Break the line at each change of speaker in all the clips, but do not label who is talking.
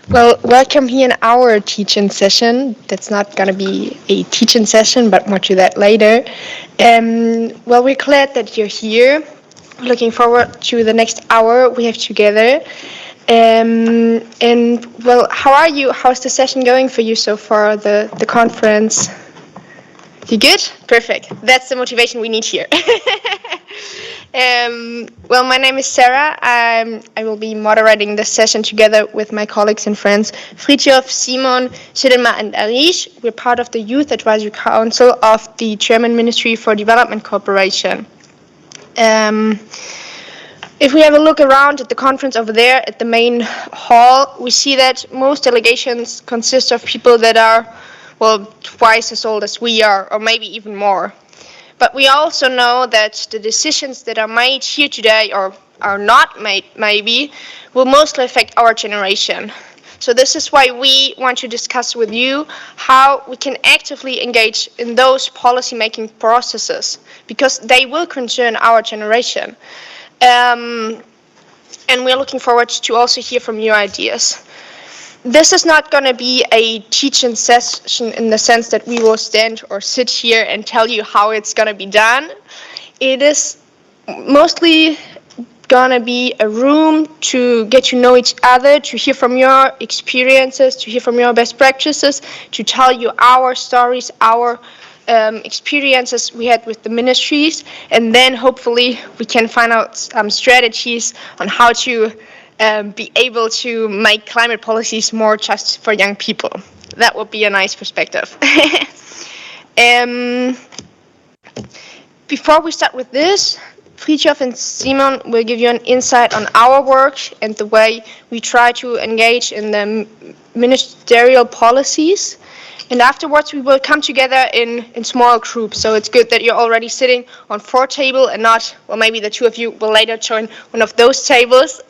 Well, welcome here in our teaching session. That's not going to be a teaching session, but more to that later. Well, we're glad that you're here. Looking forward to the next hour we have together. And well, how are you? How's the session going for you so far, the conference? You good? Perfect. That's the motivation we need here. Well, my name is Sarah. I will be moderating this session together with my colleagues and friends Fritjof, Simon, Shidema, and Arish. We're part of the Youth Advisory Council of the German Ministry for Development Cooperation. If we have a look around at the conference over there at the main hall, we see that most delegations consist of people that are, well, twice as old as we are, or maybe even more. But we also know that the decisions that are made here today, or are not made maybe, will mostly affect our generation. So this is why we want to discuss with you how we can actively engage in those policy-making processes, because they will concern our generation. And we're looking forward to also hear from your ideas. This is not going to be a teaching session in the sense that we will stand or sit here and tell you how it's going to be done. It is mostly going to be a room to get to know each other, to hear from your experiences, to hear from your best practices, to tell you our stories, our experiences we had with the ministries, and then hopefully we can find out some strategies on how to be able to make climate policies more just for young people. That would be a nice perspective. Before we start with this, Fritjof and Simon will give you an insight on our work and the way we try to engage in the ministerial policies. And afterwards, we will come together in small groups. So it's good that you're already sitting on 4 tables and not, well, maybe the 2 of you will later join one of those tables.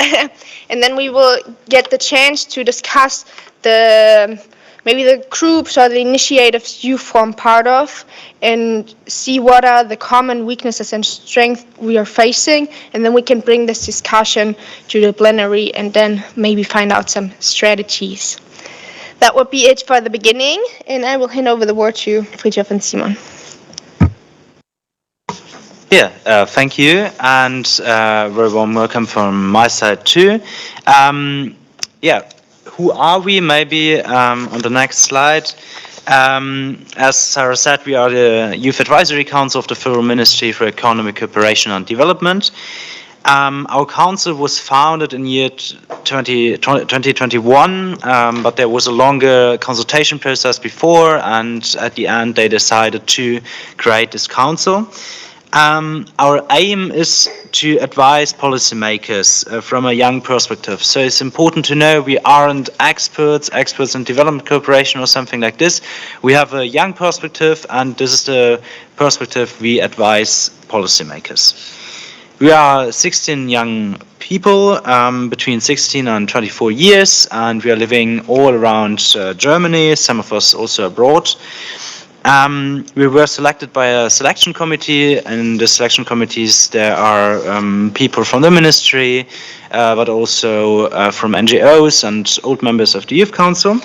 And then we will get the chance to discuss maybe the groups or the initiatives you form part of, and see what are the common weaknesses and strengths we are facing. And then we can bring this discussion to the plenary and then maybe find out some strategies. That would be it for the beginning, and I will hand over the word to Fritjof and Simon.
Yeah, thank you, and very warm welcome from my side too. Who are we? Maybe on the next slide. As Sarah said, we are the Youth Advisory Council of the Federal Ministry for Economic Cooperation and Development. Our council was founded in year 2021, but there was a longer consultation process before, and at the end they decided to create this council. Our aim is to advise policymakers from a young perspective. So it's important to know we aren't experts in development cooperation or something like this. We have a young perspective, and this is the perspective we advise policymakers. We are 16 young people between 16 and 24 years, and we are living all around Germany, some of us also abroad. We were selected by a selection committee. In the selection committees there are people from the ministry, but also from NGOs and old members of the Youth Council.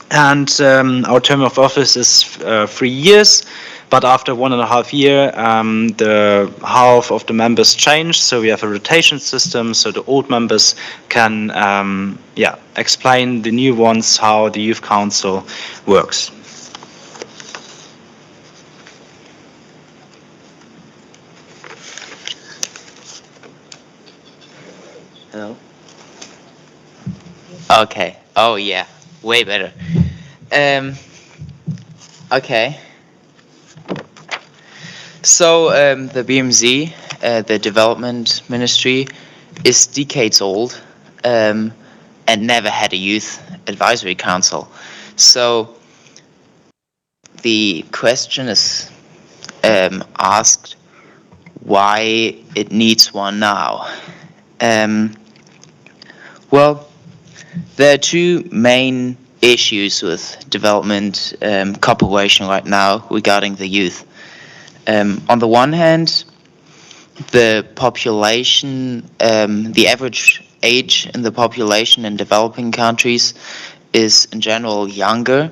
And our term of office is 3 years. But after 1.5 years, the half of the members change, so we have a rotation system, so the old members can explain the new ones how the Youth Council works.
Hello? Okay. Oh yeah, way better. Okay. So the BMZ, the Development Ministry, is decades old and never had a Youth Advisory Council. So the question is asked why it needs one now. Well, there are 2 main issues with development cooperation right now regarding the youth. On the one hand, the population, the average age in the population in developing countries is in general younger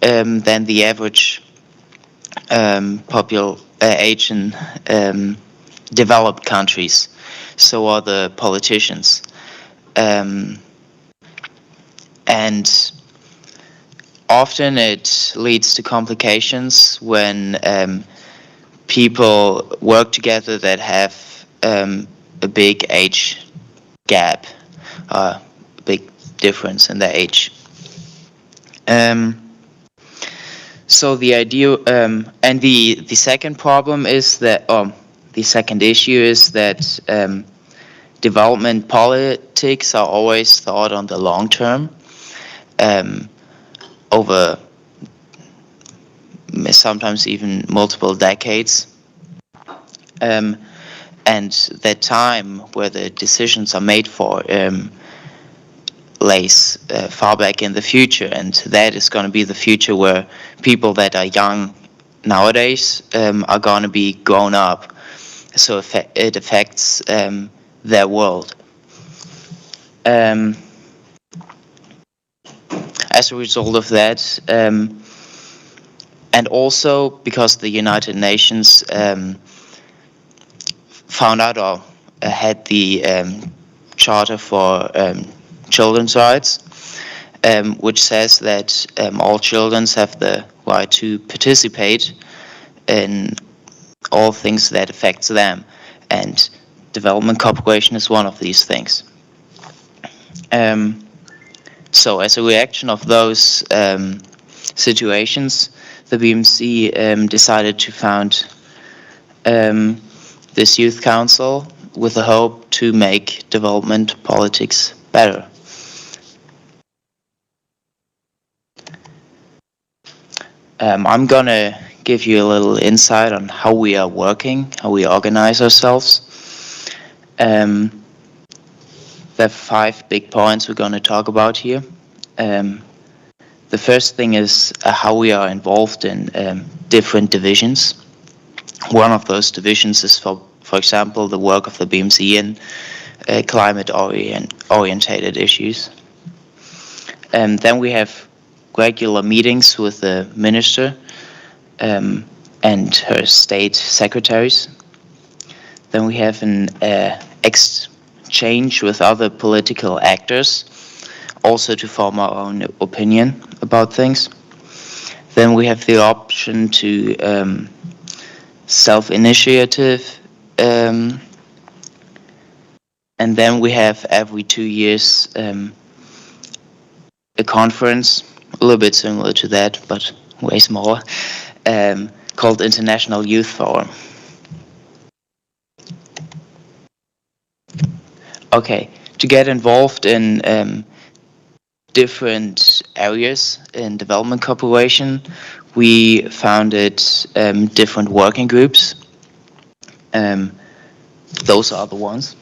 than the average age in developed countries. So are the politicians. And often it leads to complications when people work together that have a big age gap, a big difference in their age. So the idea, and the second problem is that, the second issue is that development politics are always thought on the long term, over sometimes even multiple decades. And the time where the decisions are made for lays far back in the future, and that is going to be the future where people that are young nowadays are going to be grown up, so it affects their world. As a result of that, and also because the United Nations found out or had the Charter for Children's Rights, which says that all children have the right to participate in all things that affects them, and development cooperation is one of these things. So as a reaction of those situations, the BMC decided to found this youth council with the hope to make development politics better. I'm gonna give you a little insight on how we are working, how we organize ourselves. There are 5 big points we're going to talk about here. The first thing is how we are involved in different divisions. One of those divisions is, for example, the work of the BMC in climate-orientated issues. Then we have regular meetings with the minister and her state secretaries. Then we have an exchange with other political actors, also to form our own opinion about things. Then we have the option to self-initiative, and then we have every 2 years a conference, a little bit similar to that, but way smaller, called International Youth Forum. Okay, to get involved in different areas in development cooperation, we founded different working groups. Those are the ones.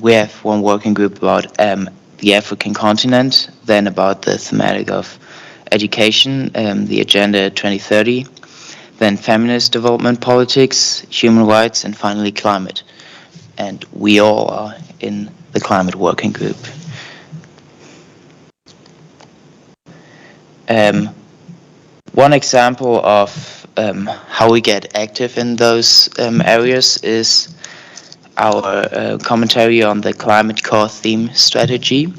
We have one working group about the African continent, then about the thematic of education, the Agenda 2030, then feminist development politics, human rights, and finally climate. And we all are in the climate working group. One example of how we get active in those areas is our commentary on the climate core theme strategy.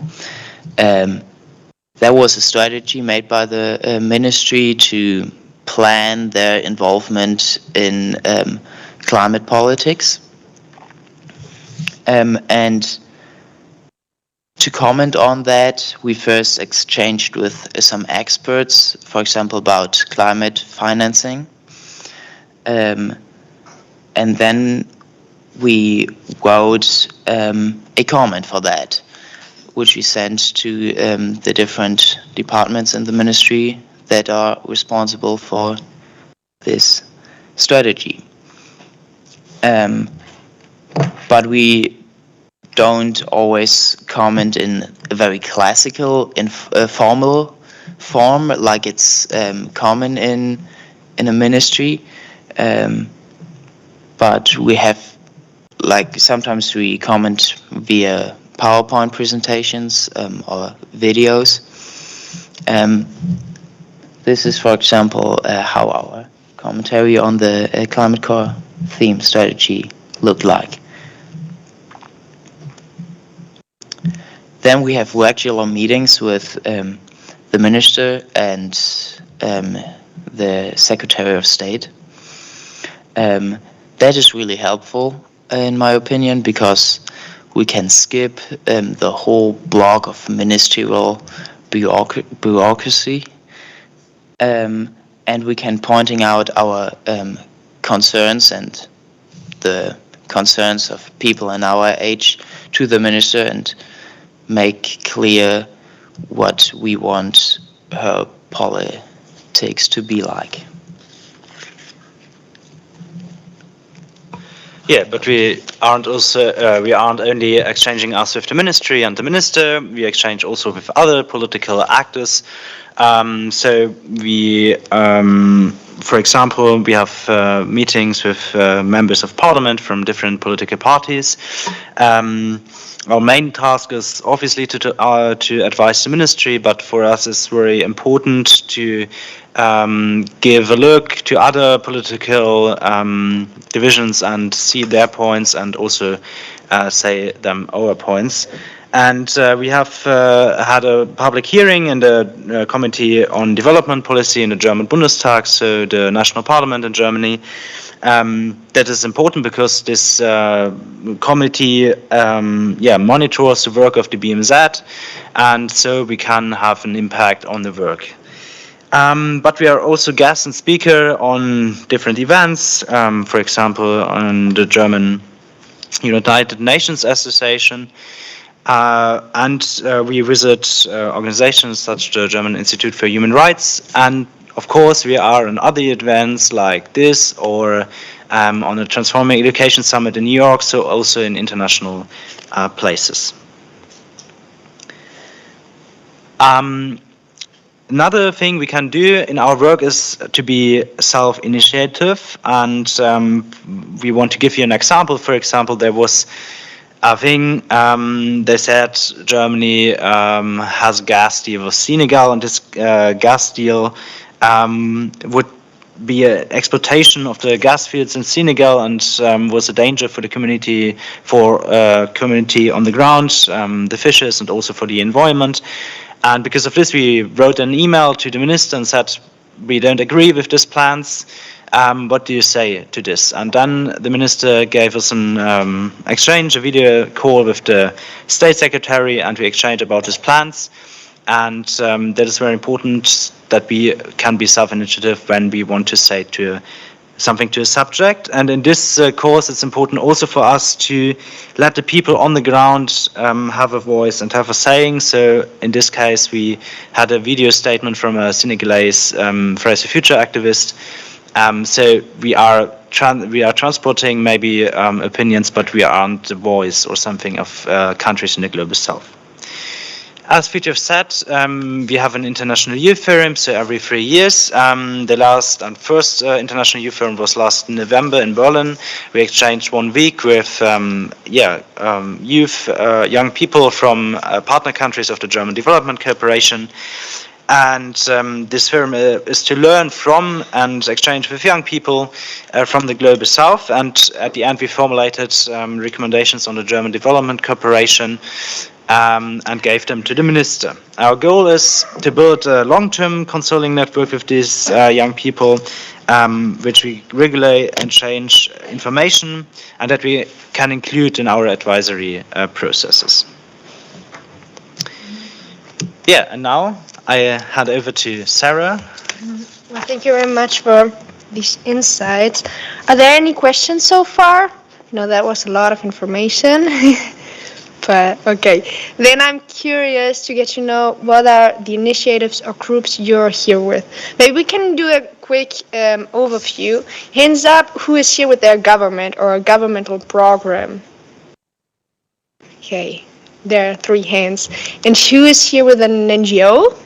There was a strategy made by the ministry to plan their involvement in climate politics. And to comment on that, we first exchanged with some experts, for example, about climate financing. And then we wrote a comment for that, which we sent to the different departments in the ministry that are responsible for this strategy. But we don't always comment in a very classical, formal form like it's common in a ministry. But we have like sometimes we comment via PowerPoint presentations or videos. This is, for example, how our commentary on the climate core theme strategy looked like. Then we have regular meetings with the Minister and the Secretary of State. That is really helpful, in my opinion, because we can skip the whole block of ministerial bureaucracy, and we can pointing out our concerns and the concerns of people in our age to the minister and make clear what we want her politics to be like.
Yeah, but we aren't only exchanging us with the ministry and the minister. We exchange also with other political actors. So we, for example, we have meetings with members of parliament from different political parties. Our main task is obviously to advise the ministry, but for us it's very important to give a look to other political divisions and see their points and also say them our points. And we have had a public hearing in the Committee on Development Policy in the German Bundestag, so the national parliament in Germany. That is important because this committee monitors the work of the BMZ, and so we can have an impact on the work. But we are also guest and speaker on different events, for example, on the German United Nations Association. And we visit organizations such as the German Institute for Human Rights, and of course we are on other events like this or on the Transforming Education Summit in New York, so also in international places. Another thing we can do in our work is to be self-initiative, and we want to give you an example. For example, there was a thing, they said Germany has a gas deal with Senegal, and this gas deal would be an exploitation of the gas fields in Senegal and was a danger for the community, community on the ground, the fishes, and also for the environment. And because of this, we wrote an email to the minister and said, we don't agree with these plans. What do you say to this? And then the minister gave us an exchange, a video call with the state secretary, and we exchanged about his plans. And that is very important that we can be self-initiative when we want to say something to a subject. And in this course, it's important also for us to let the people on the ground have a voice and have a saying. So in this case, we had a video statement from a Senegalese Fridays for Future activist. So we are transporting maybe opinions, but we aren't the voice or something of countries in the global south. As Fridtjof said, we have an international youth forum, so every 3 years. The last and first international youth forum was last November in Berlin. We exchanged 1 week with young people from partner countries of the German Development Cooperation. And this forum is to learn from and exchange with young people from the global south. And at the end, we formulated recommendations on the German Development Cooperation and gave them to the minister. Our goal is to build a long-term consulting network with these young people, which we regularly exchange information and that we can include in our advisory processes. Yeah, and now I hand over to Sarah.
Well, thank you very much for these insights. Are there any questions so far? No, that was a lot of information. But okay, then I'm curious to get to know what are the initiatives or groups you're here with. Maybe we can do a quick overview. Hands up, who is here with their government or a governmental program? Okay, there are 3 hands. And who is here with an NGO?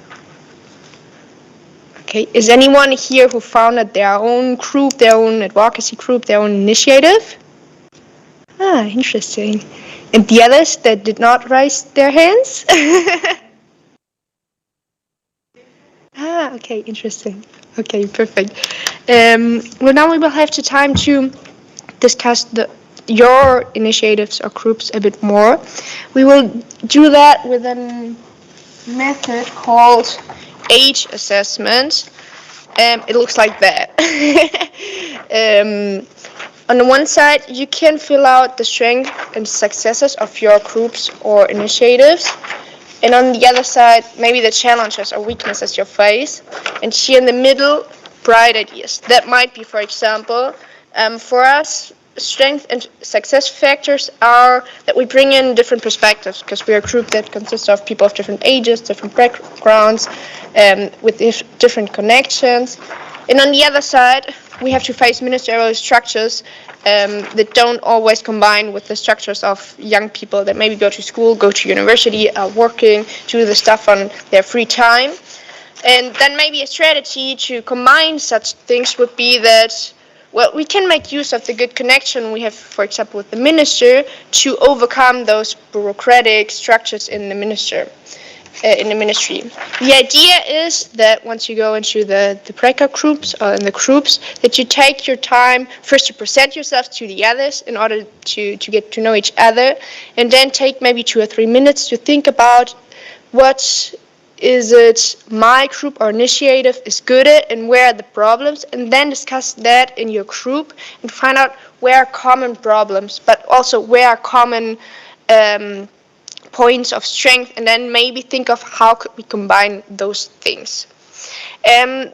Okay, is anyone here who founded their own group, their own advocacy group, their own initiative? Ah, interesting. And the others that did not raise their hands? Ah, okay, interesting. Okay, perfect. Well, now we will have the time to discuss your initiatives or groups a bit more. We will do that with a method called age assessment. It looks like that. On the one side, you can fill out the strengths and successes of your groups or initiatives. And on the other side, maybe the challenges or weaknesses you face. And here in the middle, bright ideas. That might be, for example, for us, strength and success factors are that we bring in different perspectives because we are a group that consists of people of different ages, different backgrounds, with different connections. And on the other side, we have to face ministerial structures that don't always combine with the structures of young people that maybe go to school, go to university, are working, do the stuff on their free time. And then maybe a strategy to combine such things would be that, well, we can make use of the good connection we have, for example, with the minister to overcome those bureaucratic structures in the ministry. The idea is that once you go into the breakout groups or in the groups, that you take your time first to present yourself to the others in order to get to know each other, and then take maybe 2 or 3 minutes to think about what is it my group or initiative is good at and where are the problems, and then discuss that in your group and find out where are common problems, but also where are common points of strength, and then maybe think of how could we combine those things.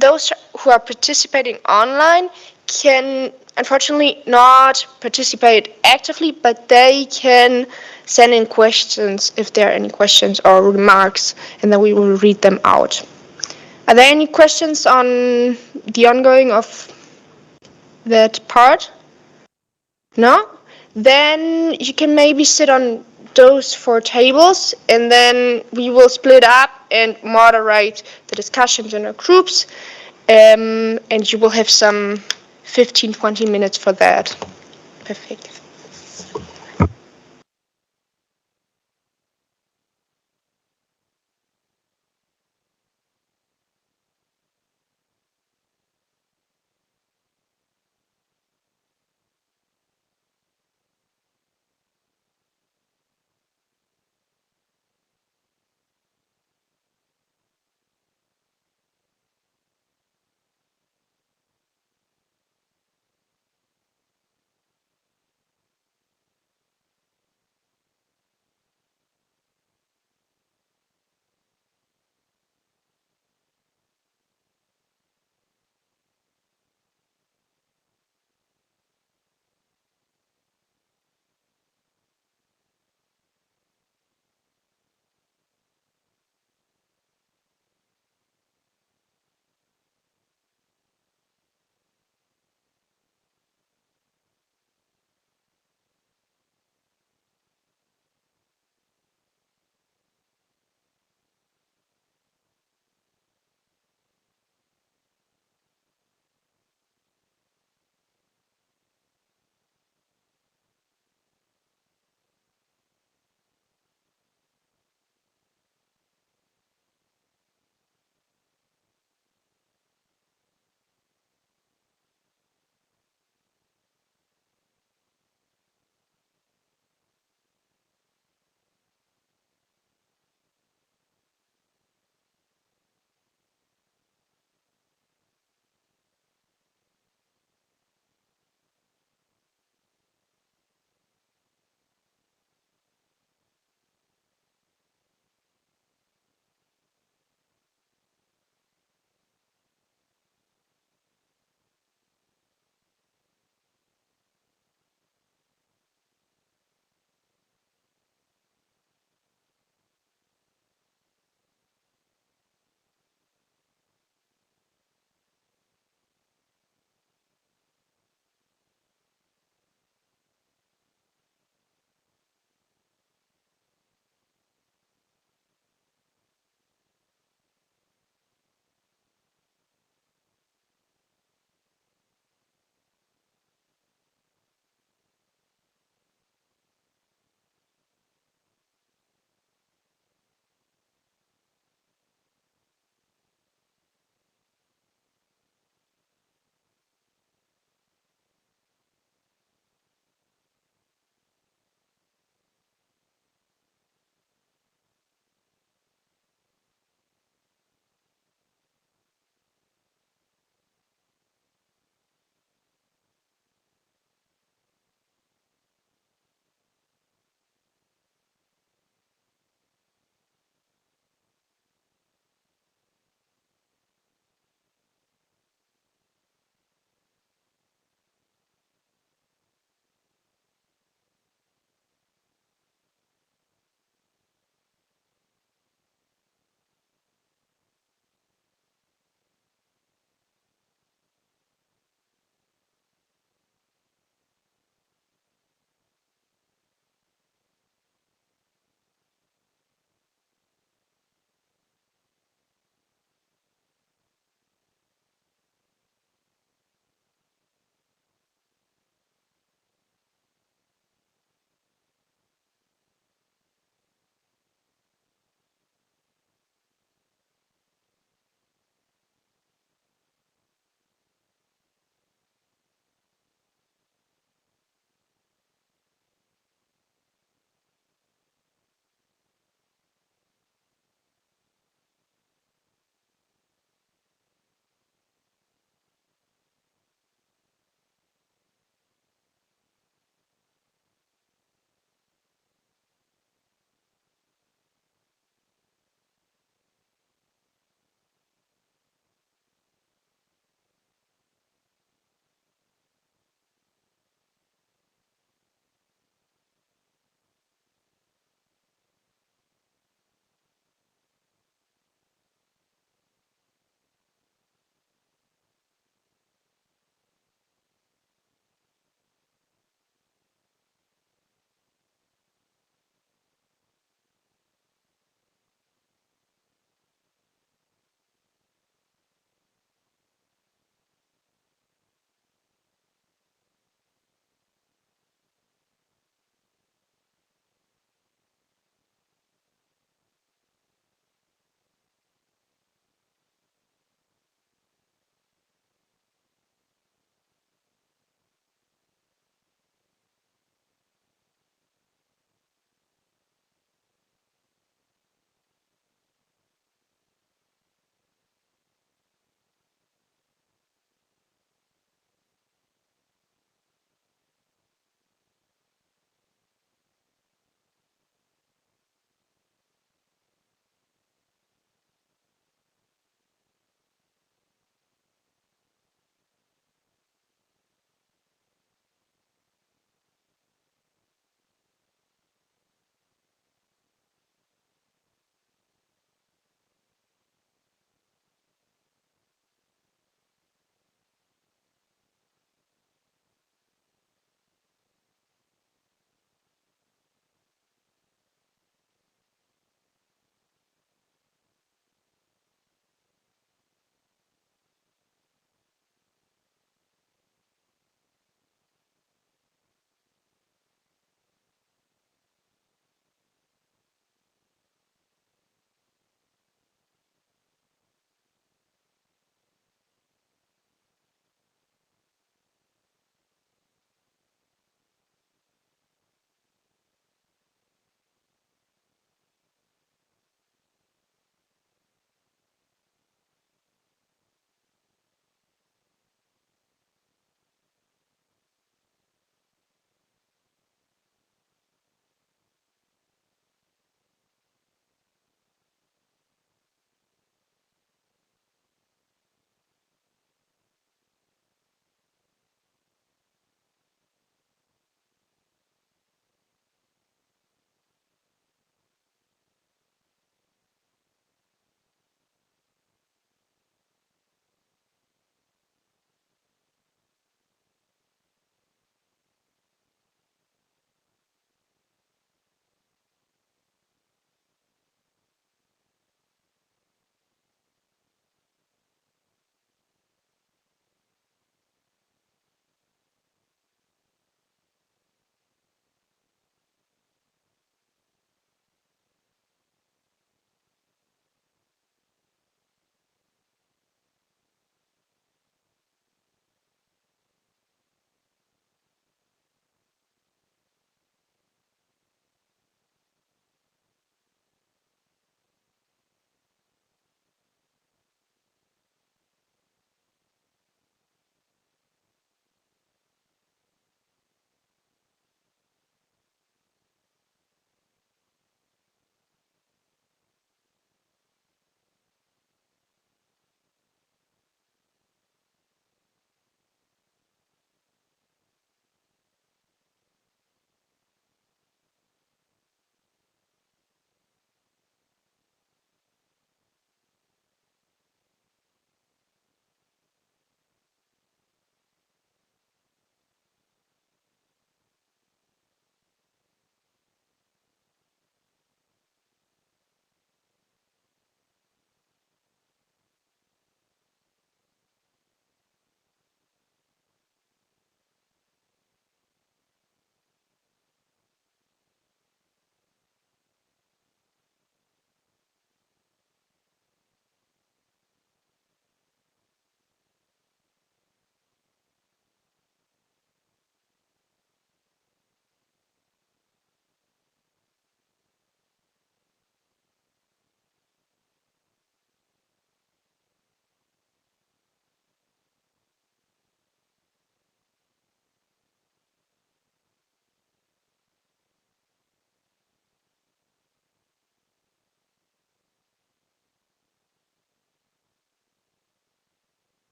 Those who are participating online can unfortunately not participate actively, but they can send in questions if there are any questions or remarks, and then we will read them out. Are there any questions on the ongoing of that part? No? Then you can maybe sit on those 4 tables, and then we will split up and moderate the discussions in our groups, and you will have some 15-20 minutes for that. Perfect.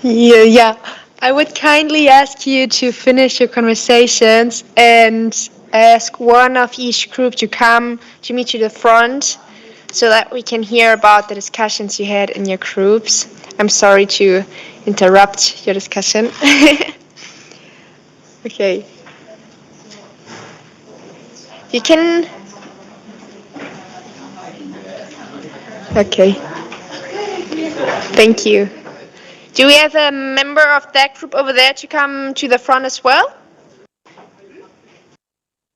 Yeah. I would kindly ask you to finish your conversations and ask one of each group to come to meet you the front so that we can hear about the discussions you had in your groups. I'm sorry to interrupt your discussion. Okay. You can. Okay. Thank you. Do we have a member of that group over there to come to the front as well?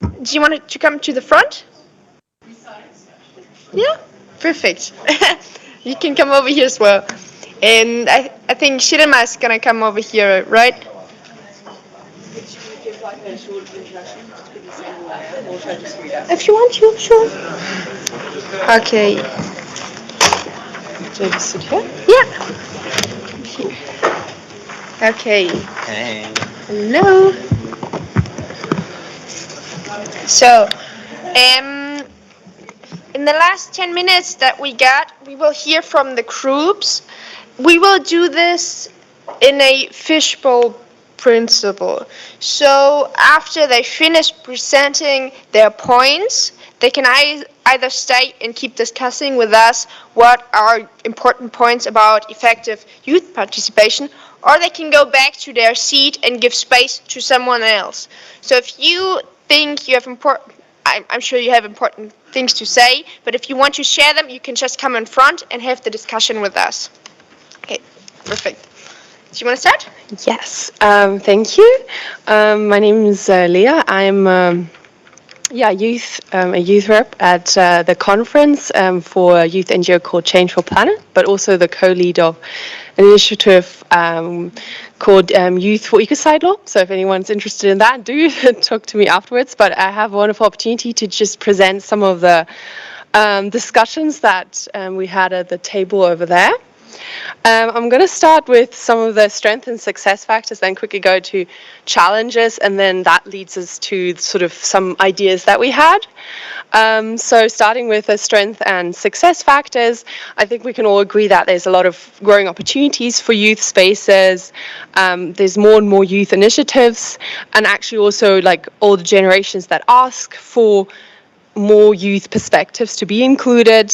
Do you want it to come to the front? Yeah, perfect. You can come over here as well. And I think Shirema is gonna come over here, right? If you want to, sure. Okay.
Should I just sit here?
Yeah. Okay.
Hey.
Hello. So, um, in the last 10 minutes that we got, we will hear from the groups. We will do this in a fishbowl principle. So after they finish presenting their points, they can either stay and keep discussing with us what are important points about effective youth participation, or they can go back to their seat and give space to someone else. So if you think you have I'm sure you have important things to say, but if you want to share them, you can just come in front and have the discussion with us. Okay, perfect. Do you want to start?
Yes, thank you. My name is Leah. I'm a youth rep at the conference for a youth NGO called Change for Planet, but also the co-lead of an initiative called Youth for Ecocide Law. So if anyone's interested in that, do talk to me afterwards. But I have a wonderful opportunity to just present some of the discussions that we had at the table over there. I'm going to start with some of the strength and success factors, then quickly go to challenges, and then that leads us to sort of some ideas that we had. So starting with the strength and success factors, I think we can all agree that there's a lot of growing opportunities for youth spaces. There's more and more youth initiatives, and actually also like all the generations that ask for more youth perspectives to be included.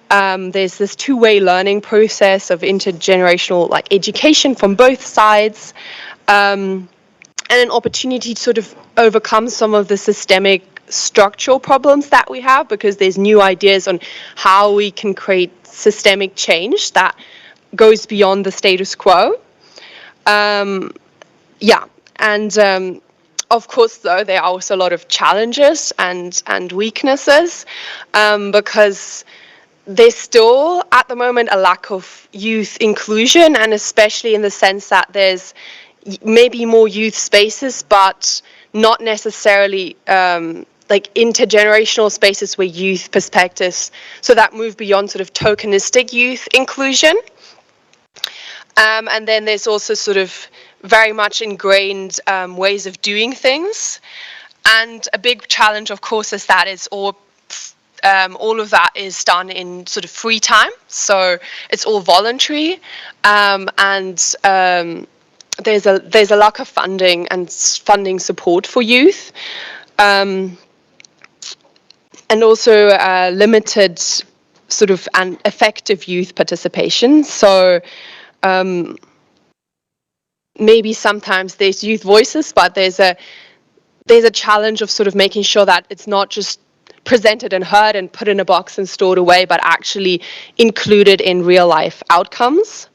There's this two-way learning process of intergenerational like education from both sides, and an opportunity to sort of overcome some of the systemic structural problems that we have, because there's new ideas on how we can create systemic change that goes beyond the status quo. Of course, though, there are also a lot of challenges and weaknesses, because there's still, at the moment, a lack of youth inclusion, and especially in the sense that there's maybe more youth spaces, but not necessarily like intergenerational spaces where youth perspectives, so that move beyond sort of tokenistic youth inclusion. And then there's also sort of very much ingrained ways of doing things. And a big challenge, of course, is that it's all of that is done in sort of free time. So it's all voluntary. There's a lack of funding and funding support for youth. And also limited sort of an effective youth participation. So maybe sometimes there's youth voices, but there's a challenge of sort of making sure that it's not just presented and heard and put in a box and stored away, but actually included in real life outcomes.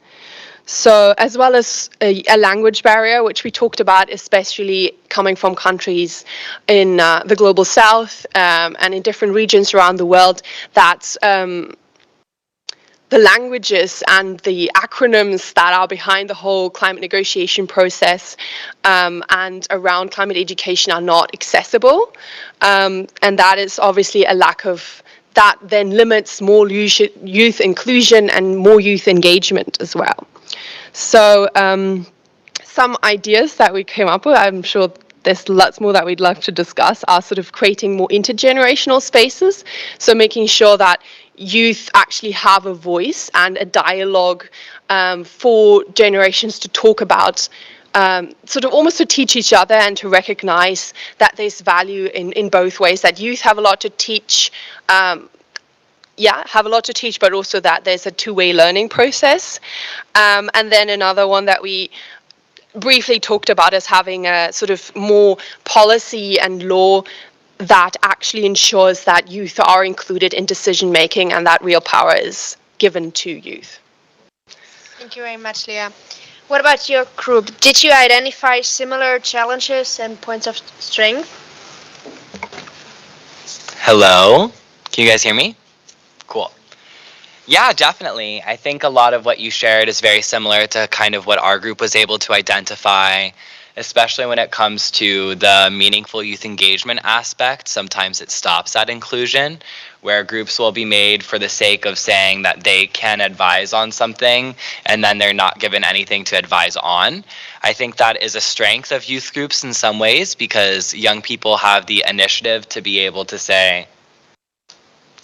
So as well as a language barrier, which we talked about, especially coming from countries in the global south and in different regions around the world, that the languages and the acronyms that are behind the whole climate negotiation process and around climate education are not accessible. And that is obviously a lack of, that then limits more youth inclusion and more youth engagement as well. So some ideas that we came up with, I'm sure there's lots more that we'd love to discuss, are sort of creating more intergenerational spaces. So making sure that youth actually have a voice and a dialogue for generations to talk about, sort of almost to teach each other and to recognize that there's value in both ways, that youth have a lot to teach, have a lot to teach, but also that there's a two-way learning process. And then another one that we briefly talked about as having a sort of more policy and law that actually ensures that youth are included in decision making and that real power is given to youth.
Thank you very much, Leah. What about your group? Did you identify similar challenges and points of strength?
Hello? Can you guys hear me? Cool. Yeah, definitely. I think a lot of what you shared is very similar to kind of what our group was able to identify, especially when it comes to the meaningful youth engagement aspect. Sometimes it stops at inclusion, where groups will be made for the sake of saying that they can advise on something, and then they're not given anything to advise on. I think that is a strength of youth groups in some ways, because young people have the initiative to be able to say,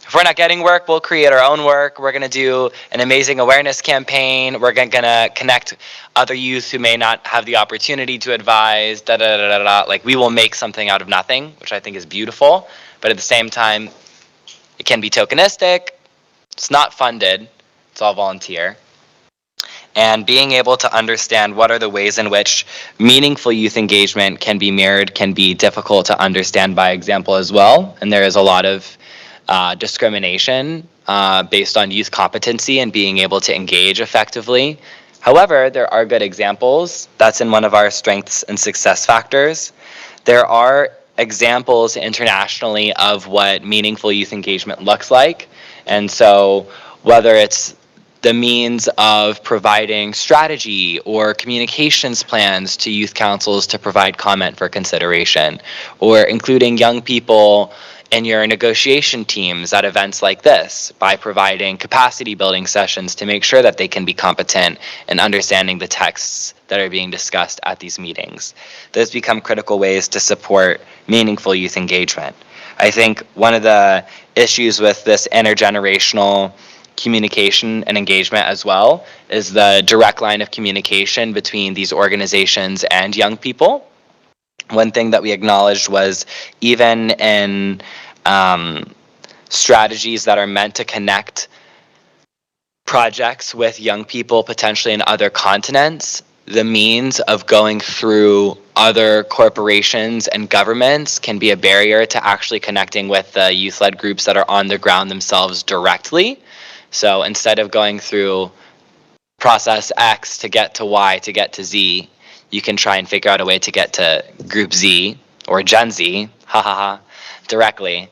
if we're not getting work, we'll create our own work. We're going to do an amazing awareness campaign. We're going to connect other youth who may not have the opportunity to advise, Like, we will make something out of nothing, which I think is beautiful. But at the same time, it can be tokenistic. It's not funded. It's all volunteer. And being able to understand what are the ways in which meaningful youth engagement can be mirrored can be difficult to understand by example as well. And there is a lot of discrimination based on youth competency and being able to engage effectively. However, there are good examples. That's in one of our strengths and success factors. There are examples internationally of what meaningful youth engagement looks like. And so whether it's the means of providing strategy or communications plans to youth councils to provide comment for consideration, or including young people in your negotiation teams at events like this by providing capacity building sessions to make sure that they can be competent in understanding the texts that are being discussed at these meetings. Those become critical ways to support meaningful youth engagement. I think one of the issues with this intergenerational communication and engagement as well is the direct line of communication between these organizations and young people. One thing that we acknowledged was even in strategies that are meant to connect projects with young people potentially in other continents, the means of going through other corporations and governments can be a barrier to actually connecting with the youth-led groups that are on the ground themselves directly. So instead of going through process X to get to Y to get to Z, you can try and figure out a way to get to group Z or Gen Z, directly.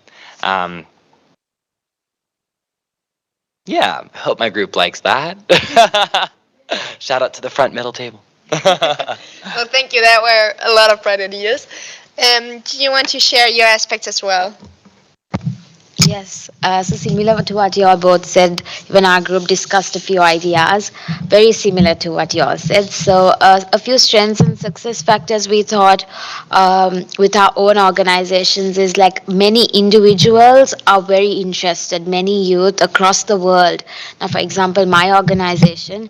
Yeah, I hope my group likes that. Shout out to the front middle table.
Well, thank you. That were a lot of bright ideas. Do you want to share your aspects as well?
Yes, so similar to what you all both said, when our group discussed a few ideas, very similar to what you all said. So a few strengths and success factors we thought with our own organizations is like many individuals are very interested, many youth across the world. Now, for example, my organization,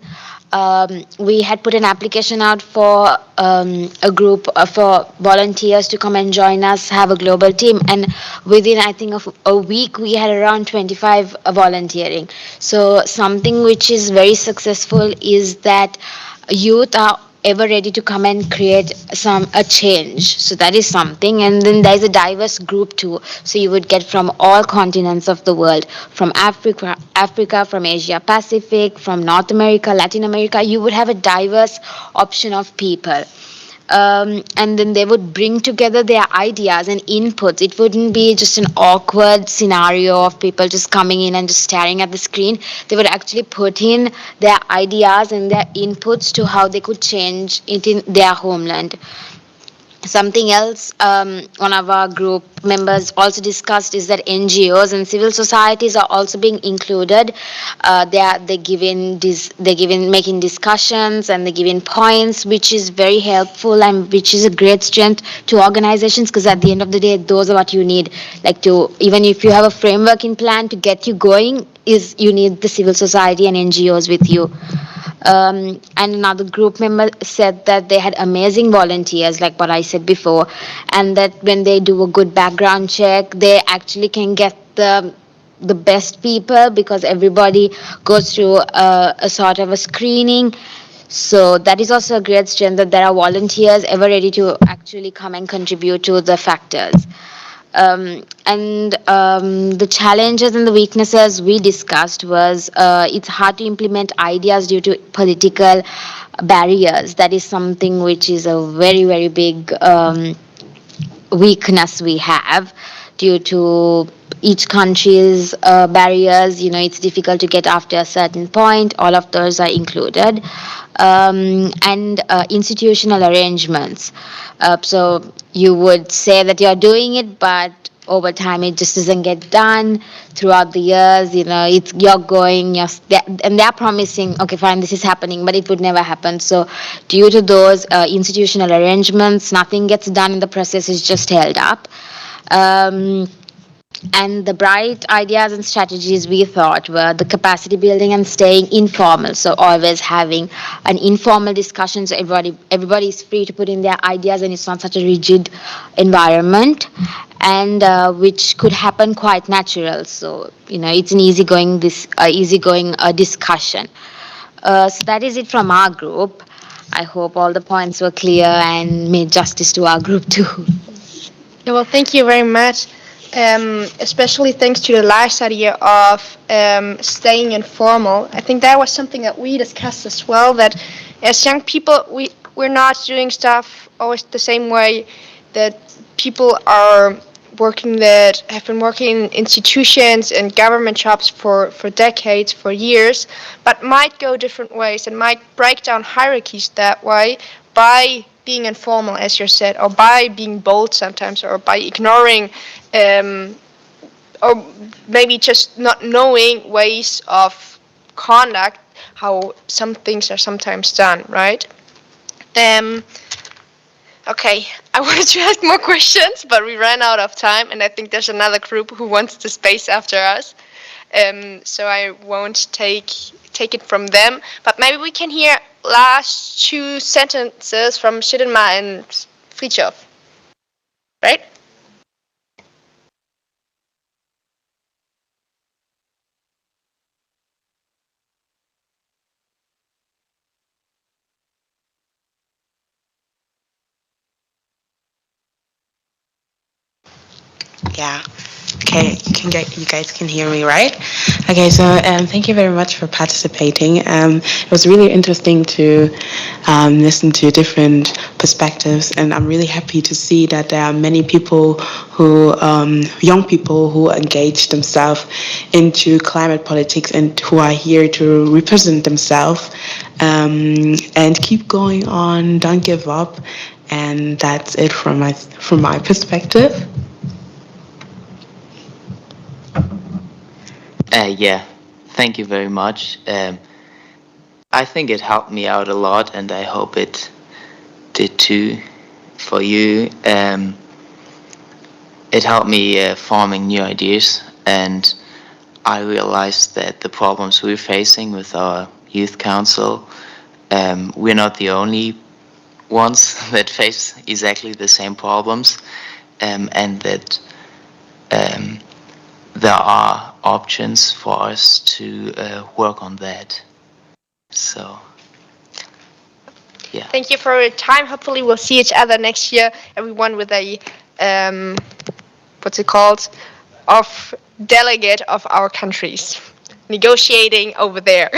we had put an application out for a group for volunteers to come and join us, have a global team, and within I think of a week we had around 25 volunteering. So something which is very successful is that youth are ever ready to come and create a change. So that is something. And then there's a diverse group too, so you would get from all continents of the world, from Africa, from Asia Pacific, from North America, Latin America. You would have a diverse option of people. And then they would bring together their ideas and inputs. It wouldn't be just an awkward scenario of people just coming in and just staring at the screen. They would actually put in their ideas and their inputs to how they could change it in their homeland. Something else one of our group members also discussed is that NGOs and civil societies are also being included. They giving making discussions, and they giving points, which is very helpful and which is a great strength to organizations, because at the end of the day, those are what you need. Like, to even if you have a framework in plan to get you going, is you need the civil society and NGOs with you. And another group member said that they had amazing volunteers, like what I said before, and that when they do a good background check, they actually can get the best people, because everybody goes through a sort of a screening. So that is also a great strength, that there are volunteers ever ready to actually come and contribute to the factors. And the challenges and the weaknesses we discussed was it's hard to implement ideas due to political barriers. That is something which is a very, very big weakness we have, due to each country's barriers. It's difficult to get after a certain point. All of those are included. And institutional arrangements. So you would say that you're doing it, but over time it just doesn't get done. Throughout the years, it's you're going, and they're promising, okay, fine, this is happening, but it would never happen. So due to those institutional arrangements, nothing gets done, and the process is just held up. And the bright ideas and strategies we thought were the capacity building and staying informal. So always having an informal discussion, so everybody is free to put in their ideas, and it's not such a rigid environment, and which could happen quite natural. So it's an easygoing discussion. So that is it from our group. I hope all the points were clear and made justice to our group too.
Yeah, well, thank you very much. Especially thanks to the last idea of staying informal. I think that was something that we discussed as well. That as young people, we're not doing stuff always the same way that people are working, that have been working in institutions and government jobs for decades, for years, but might go different ways and might break down hierarchies that way by being informal, as you said, or by being bold sometimes, or by ignoring, or maybe just not knowing ways of conduct, how some things are sometimes done, right? Okay, I wanted to ask more questions, but we ran out of time, and I think there's another group who wants the space after us. So I won't take it from them. But maybe we can hear last two sentences from Shidinma and Fritjof, right?
Yeah. Okay, you guys can hear me, right? Okay, so thank you very much for participating. It was really interesting to listen to different perspectives, and I'm really happy to see that there are many people who, young people who engage themselves into climate politics and who are here to represent themselves, and keep going on, don't give up, and that's it from my perspective.
Yeah, thank you very much. I think it helped me out a lot, and I hope it did too for you. It helped me forming new ideas, and I realized that the problems we're facing with our youth council, we're not the only ones that face exactly the same problems, and that there are options for us to work on that. So, yeah.
Thank you for your time. Hopefully we'll see each other next year, everyone with a, what's it called, of delegate of our countries, negotiating over there.